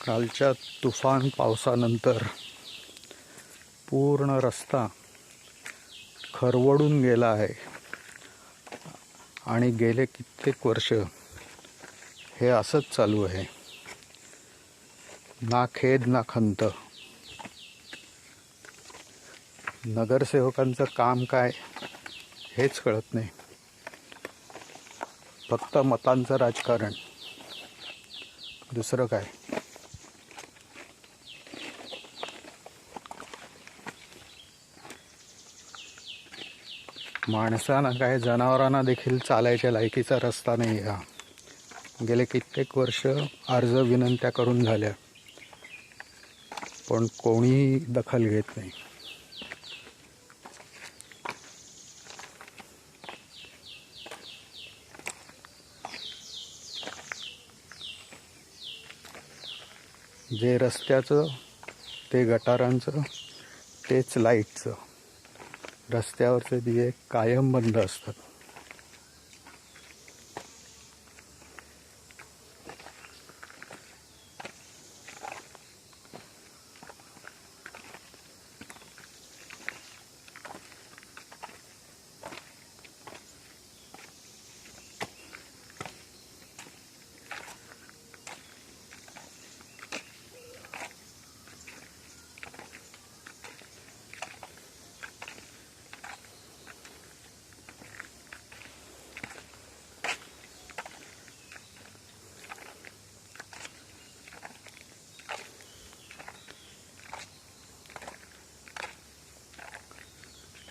कालच्या तुफान पावसानंतर पूर्ण रस्ता खरवडून गेला आहे आणि गेले कित्येक वर्ष हे असंच चालू आहे. ना खेद ना खंत. नगरसेवकांचं काम काय हेच कळत नाही. फक्त मतांचं राजकारण, दुसरं काय. माणसांना काय, जनावरांना देखील चालायच्या लायकीचा रस्ता नाही हा. गेले कित्येक वर्ष अर्ज विनंत्या करून झाल्या, पण कोणी दखल घेत नाही. जे रस्त्याचं, ते गटारांचं, तेच लाईटचं. रस्त्यावरचे दिवे कायम बंद असतात.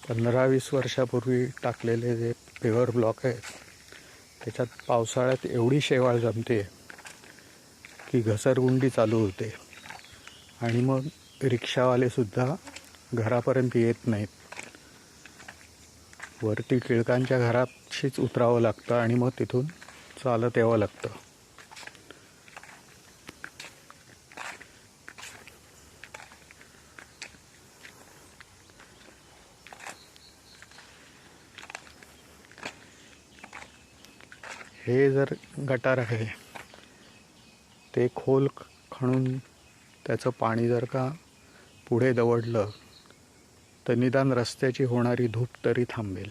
पंधरा 20 वर्षापूर्वी टाकलेले जे पेवर ब्लॉक आहेत, त्याच्यात पावसाळ्यात एवढी शेवाळ जमते की घसरगुंडी चालू होते आणि मग रिक्षावालेसुद्धा घरापर्यंत येत नाहीत. वरती टिळकांच्या घराशीच उतरावं लागतं आणि मग तिथून चालत यावं लागतं. हे जर गटार आहे, ते खोल खणून त्याचं पाणी जर का पुढे दवडलं तर निदान रस्त्याची होणारी धूप तरी थांबेल.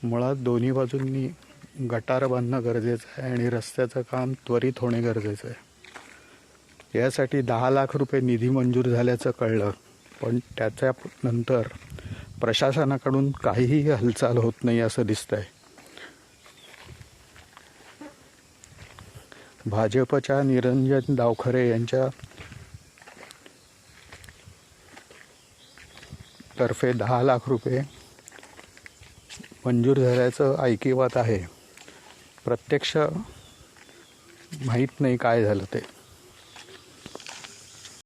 मुळात दोन्ही बाजूंनी गटार बांधणं गरजेचं आहे आणि रस्त्याचं काम त्वरित होणे गरजेचं आहे. यासाठी 10 लाख रुपये निधी मंजूर झाल्याचं कळलं, पण त्याच्यानंतर प्रशासनाकडून काहीही हालचाल होत नाही असं दिसतंय. भाजपच्या निरंजन डावखरे यांच्या तर्फे 10 लाख रुपये मंजूर झाल्याचं ऐकिवात आहे. प्रत्यक्ष माहीत नाही काय झालं ते.